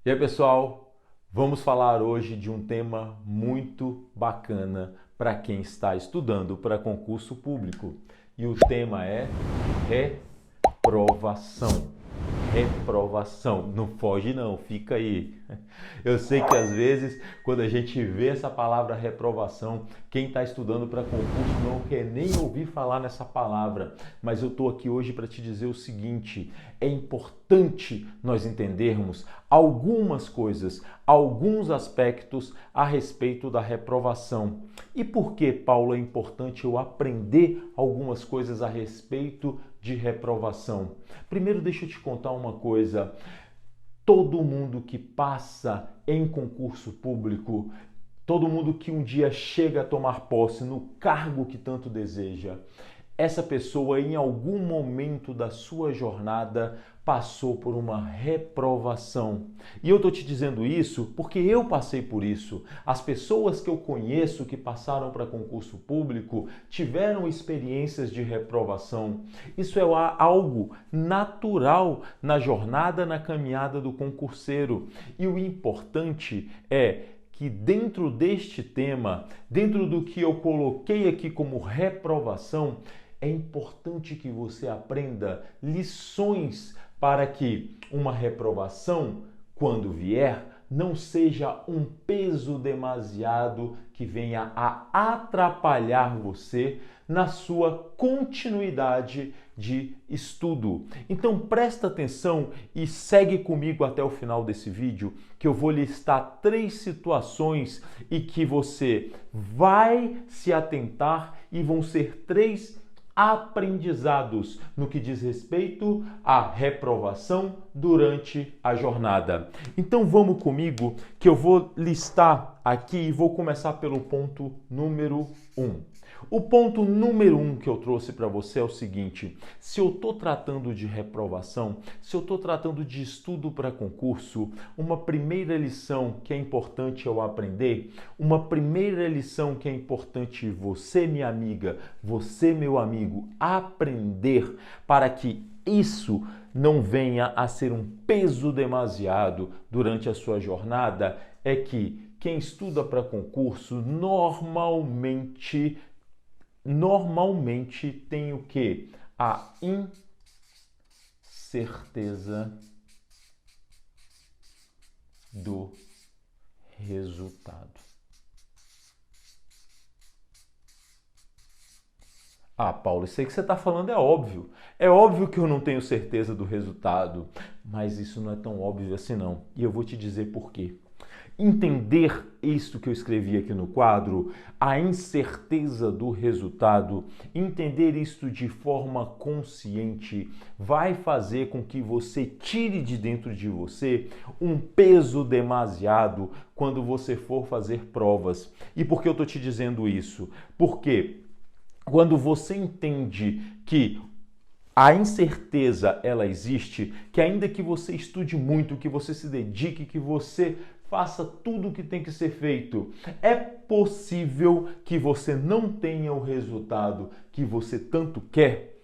E aí, pessoal, vamos falar hoje de um tema muito bacana para quem está estudando para concurso público. E o tema é reprovação. Reprovação. Não foge não, fica aí. Eu sei que às vezes, quando a gente vê essa palavra reprovação, quem está estudando para concurso não quer nem ouvir falar nessa palavra. Mas eu estou aqui hoje para te dizer o seguinte: é importante nós entendermos algumas coisas, alguns aspectos a respeito da reprovação. E por que, Paulo, é importante eu aprender algumas coisas a respeito de reprovação? Primeiro, deixa eu te contar uma coisa. Todo mundo que passa em concurso público, todo mundo que um dia chega a tomar posse no cargo que tanto deseja, essa pessoa em algum momento da sua jornada passou por uma reprovação. E eu estou te dizendo isso porque eu passei por isso. As pessoas que eu conheço que passaram para concurso público tiveram experiências de reprovação. Isso é algo natural na jornada, na caminhada do concurseiro. E o importante é que dentro deste tema, dentro do que eu coloquei aqui como reprovação, é importante que você aprenda lições para que uma reprovação, quando vier, não seja um peso demasiado que venha a atrapalhar você na sua continuidade de estudo. Então presta atenção e segue comigo até o final desse vídeo, que eu vou listar 3 situações e que você vai se atentar e vão ser 3 aprendizados no que diz respeito à reprovação durante a jornada. Então vamos comigo que eu vou listar aqui e vou começar pelo ponto número 1. O ponto número 1 que eu trouxe para você é o seguinte: se eu estou tratando de reprovação, se eu estou tratando de estudo para concurso, uma primeira lição que é importante eu aprender, uma primeira lição que é importante você, minha amiga, você, meu amigo, aprender para que isso não venha a ser um peso demasiado durante a sua jornada, é que quem estuda para concurso normalmente tem o quê? A incerteza do resultado. Ah, Paulo, isso aí que você está falando é óbvio. É óbvio que eu não tenho certeza do resultado, mas isso não é tão óbvio assim não. E eu vou te dizer por quê. Entender isto que eu escrevi aqui no quadro, a incerteza do resultado, entender isto de forma consciente, vai fazer com que você tire de dentro de você um peso demasiado quando você for fazer provas. E por que eu estou te dizendo isso? Porque quando você entende que a incerteza ela existe, que ainda que você estude muito, que você se dedique, que você faça tudo o que tem que ser feito, é possível que você não tenha o resultado que você tanto quer.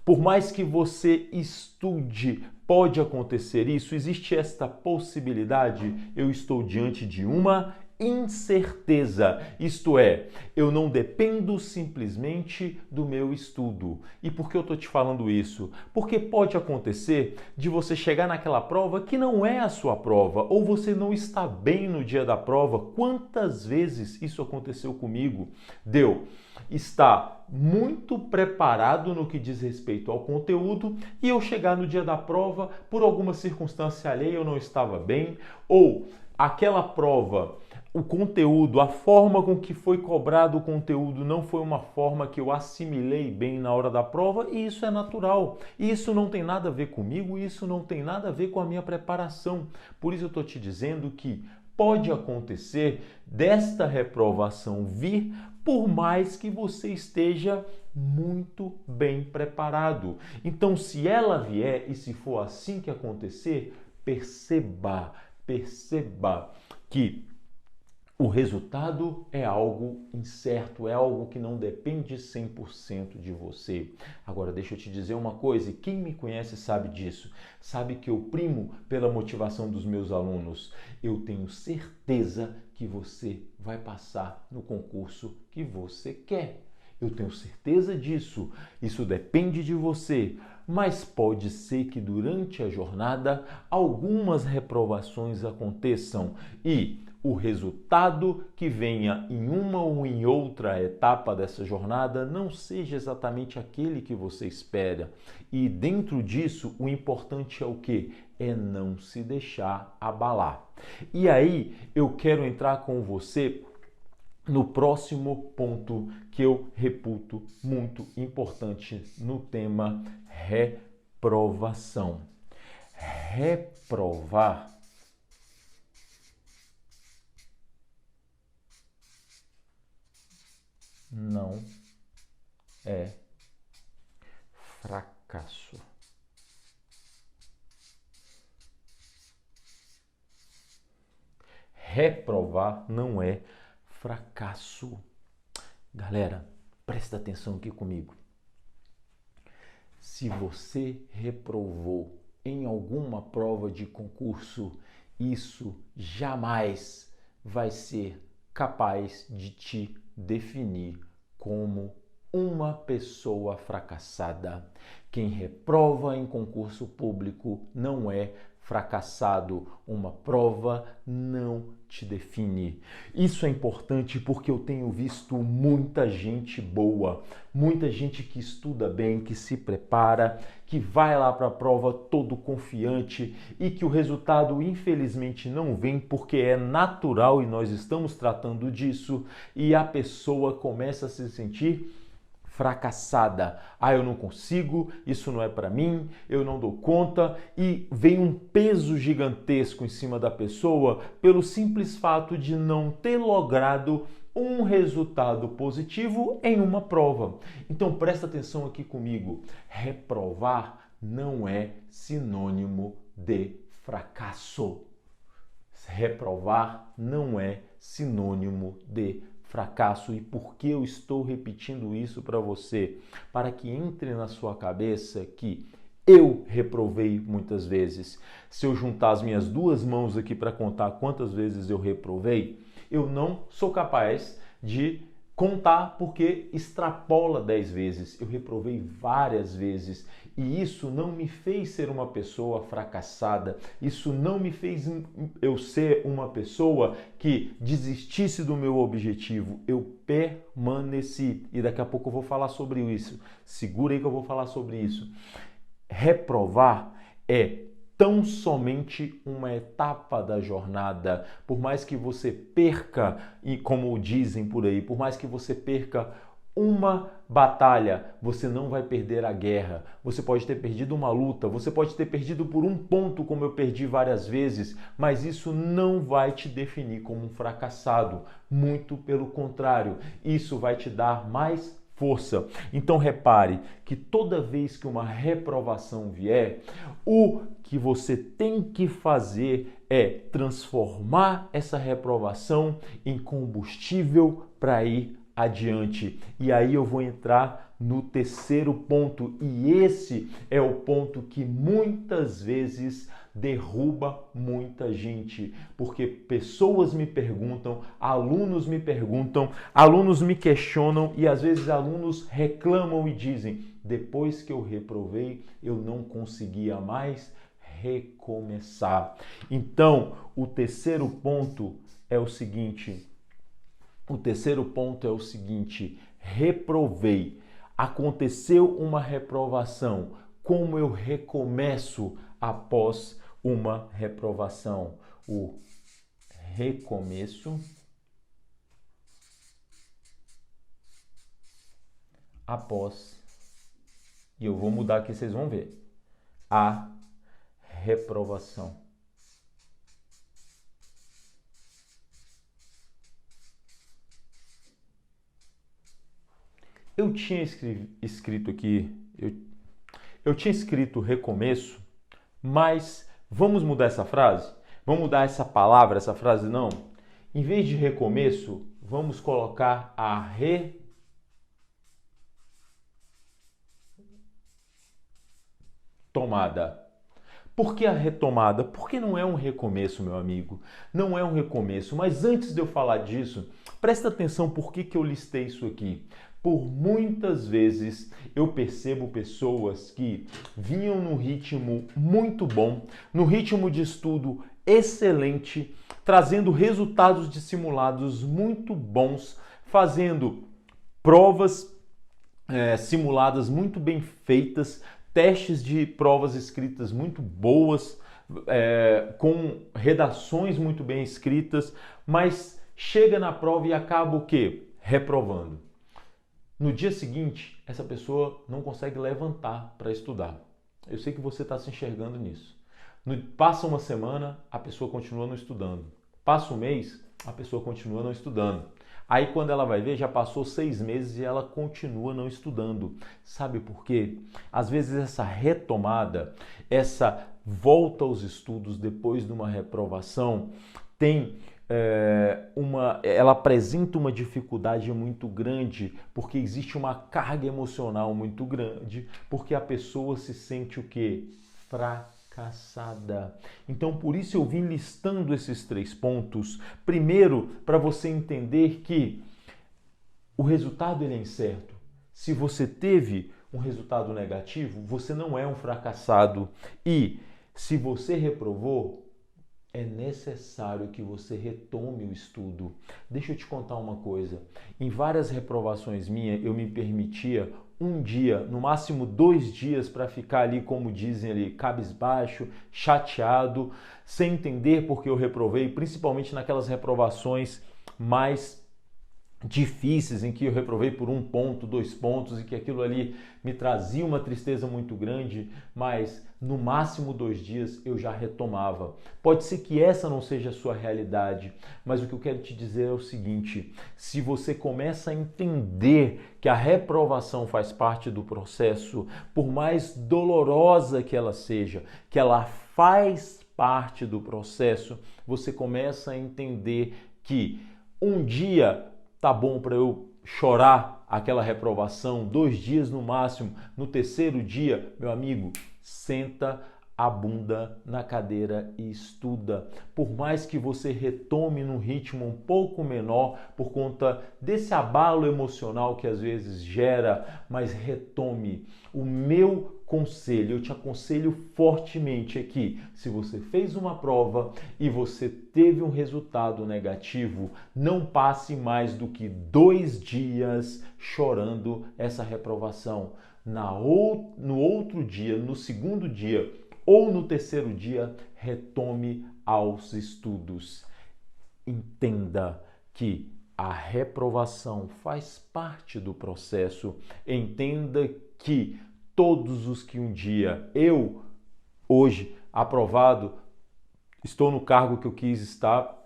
Por mais que você estude, pode acontecer isso, existe esta possibilidade. Eu estou diante de uma incerteza, isto é, eu não dependo simplesmente do meu estudo. E por que eu estou te falando isso? Porque pode acontecer de você chegar naquela prova que não é a sua prova, ou você não está bem no dia da prova. Quantas vezes isso aconteceu comigo? Deu estar muito preparado no que diz respeito ao conteúdo e eu chegar no dia da prova, por alguma circunstância alheia eu não estava bem, ou aquela prova, o conteúdo, a forma com que foi cobrado o conteúdo não foi uma forma que eu assimilei bem na hora da prova, e isso é natural. Isso não tem nada a ver comigo, isso não tem nada a ver com a minha preparação. Por isso eu estou te dizendo que pode acontecer desta reprovação vir, por mais que você esteja muito bem preparado. Então, se ela vier e se for assim que acontecer, perceba que O resultado é algo incerto, é algo que não depende 100% de você. Agora, deixa eu te dizer uma coisa, e quem me conhece sabe disso, sabe que eu primo pela motivação dos meus alunos. Eu tenho certeza que você vai passar no concurso que você quer. Eu tenho certeza disso, isso depende de você, mas pode ser que durante a jornada algumas reprovações aconteçam e o resultado que venha em uma ou em outra etapa dessa jornada não seja exatamente aquele que você espera. E dentro disso, o importante é o quê? É não se deixar abalar. E aí, eu quero entrar com você no próximo ponto que eu reputo muito importante no tema reprovação. Reprovar não é fracasso. Reprovar não é fracasso. Galera, presta atenção aqui comigo. Se você reprovou em alguma prova de concurso, isso jamais vai ser capaz de te definir como uma pessoa fracassada. Quem reprova em concurso público não é fracassado. Uma prova não te define. Isso é importante porque eu tenho visto muita gente boa, muita gente que estuda bem, que se prepara, que vai lá para a prova todo confiante e que o resultado infelizmente não vem porque é natural e nós estamos tratando disso e a pessoa começa a se sentir fracassada. Ah, eu não consigo, isso não é para mim, eu não dou conta e vem um peso gigantesco em cima da pessoa pelo simples fato de não ter logrado um resultado positivo em uma prova. Então presta atenção aqui comigo. Reprovar não é sinônimo de fracasso. Reprovar não é sinônimo de fracasso. E por que eu estou repetindo isso para você? Para que entre na sua cabeça que eu reprovei muitas vezes. Se eu juntar as minhas duas mãos aqui para contar quantas vezes eu reprovei, eu não sou capaz de contar porque extrapola 10 vezes. Eu reprovei várias vezes e isso não me fez ser uma pessoa fracassada. Isso não me fez eu ser uma pessoa que desistisse do meu objetivo. Eu permaneci e daqui a pouco eu vou falar sobre isso. Segura aí que eu vou falar sobre isso. Reprovar é tão somente uma etapa da jornada. Por mais que você perca, e como dizem por aí, por mais que você perca uma batalha, você não vai perder a guerra. Você pode ter perdido uma luta, você pode ter perdido por um ponto, como eu perdi várias vezes, mas isso não vai te definir como um fracassado. Muito pelo contrário, isso vai te dar mais força. Então repare que toda vez que uma reprovação vier, o que você tem que fazer é transformar essa reprovação em combustível para ir adiante. E aí eu vou entrar no terceiro ponto, e esse é o ponto que muitas vezes derruba muita gente, porque pessoas me perguntam, alunos me questionam e às vezes alunos reclamam e dizem: depois que eu reprovei, eu não conseguia mais recomeçar. Então, o terceiro ponto é o seguinte, reprovei. Aconteceu uma reprovação. Como eu recomeço após uma reprovação? O recomeço após, e eu vou mudar aqui, vocês vão ver, a reprovação. Eu tinha escrito aqui, eu tinha escrito recomeço, mas vamos mudar essa frase? Vamos mudar essa palavra, essa frase não? Em vez de recomeço, vamos colocar a retomada. Por que a retomada? Porque não é um recomeço, meu amigo. Não é um recomeço. Mas antes de eu falar disso, presta atenção por que eu listei isso aqui. Por muitas vezes eu percebo pessoas que vinham num ritmo muito bom, no ritmo de estudo excelente, trazendo resultados de simulados muito bons, fazendo provas simuladas muito bem feitas, testes de provas escritas muito boas, com redações muito bem escritas, mas chega na prova e acaba o quê? Reprovando. No dia seguinte, essa pessoa não consegue levantar para estudar. Eu sei que você está se enxergando nisso. Passa uma semana, a pessoa continua não estudando. Passa um mês, a pessoa continua não estudando. Aí quando ela vai ver, já passou 6 meses e ela continua não estudando. Sabe por quê? Às vezes essa retomada, essa volta aos estudos depois de uma reprovação, ela apresenta uma dificuldade muito grande, porque existe uma carga emocional muito grande, porque a pessoa se sente o quê? Fracassada. Então, por isso eu vim listando esses 3 pontos. Primeiro, para você entender que o resultado ele é incerto. Se você teve um resultado negativo, você não é um fracassado. E se você reprovou, é necessário que você retome o estudo. Deixa eu te contar uma coisa. Em várias reprovações minhas, eu me permitia um dia, no máximo 2 dias, para ficar ali, como dizem ali, cabisbaixo, chateado, sem entender porque eu reprovei, principalmente naquelas reprovações mais difíceis, em que eu reprovei por 1 ponto, 2 pontos, e que aquilo ali me trazia uma tristeza muito grande, mas no máximo 2 dias eu já retomava. Pode ser que essa não seja a sua realidade, mas o que eu quero te dizer é o seguinte: se você começa a entender que a reprovação faz parte do processo, por mais dolorosa que ela seja, que ela faz parte do processo, você começa a entender que um dia tá bom para eu chorar aquela reprovação, 2 dias no máximo. No 3º dia, meu amigo, senta a bunda na cadeira e estuda. Por mais que você retome num ritmo um pouco menor, por conta desse abalo emocional que às vezes gera, mas retome. O meu conselho, eu te aconselho fortemente é que, se você fez uma prova e você teve um resultado negativo, não passe mais do que 2 dias chorando essa reprovação. No outro dia, no 2º dia ou no 3º dia, retome aos estudos. Entenda que a reprovação faz parte do processo. Entenda que todos os que um dia hoje aprovado, estou no cargo que eu quis estar,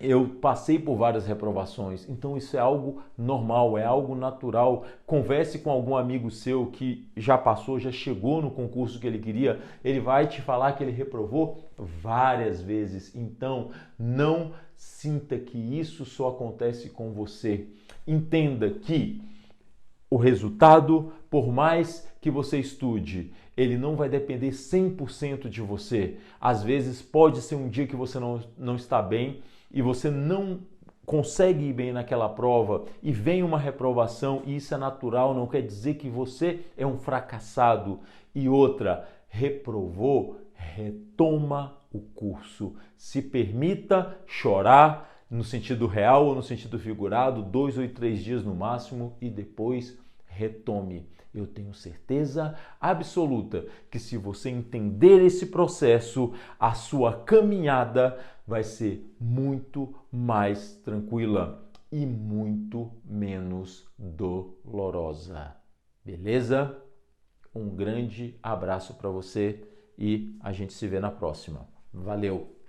eu passei por várias reprovações, então isso é algo normal, é algo natural. Converse com algum amigo seu que já passou, já chegou no concurso que ele queria, ele vai te falar que ele reprovou várias vezes. Então, não sinta que isso só acontece com você. Entenda que o resultado, por mais que você estude, ele não vai depender 100% de você. Às vezes pode ser um dia que você não está bem e você não consegue ir bem naquela prova e vem uma reprovação, e isso é natural, não quer dizer que você é um fracassado. E outra, reprovou, retoma o curso. Se permita chorar, no sentido real ou no sentido figurado, 2 ou 3 dias no máximo, e depois retome. Eu tenho certeza absoluta que, se você entender esse processo, a sua caminhada vai ser muito mais tranquila e muito menos dolorosa. Beleza? Um grande abraço para você e a gente se vê na próxima. Valeu!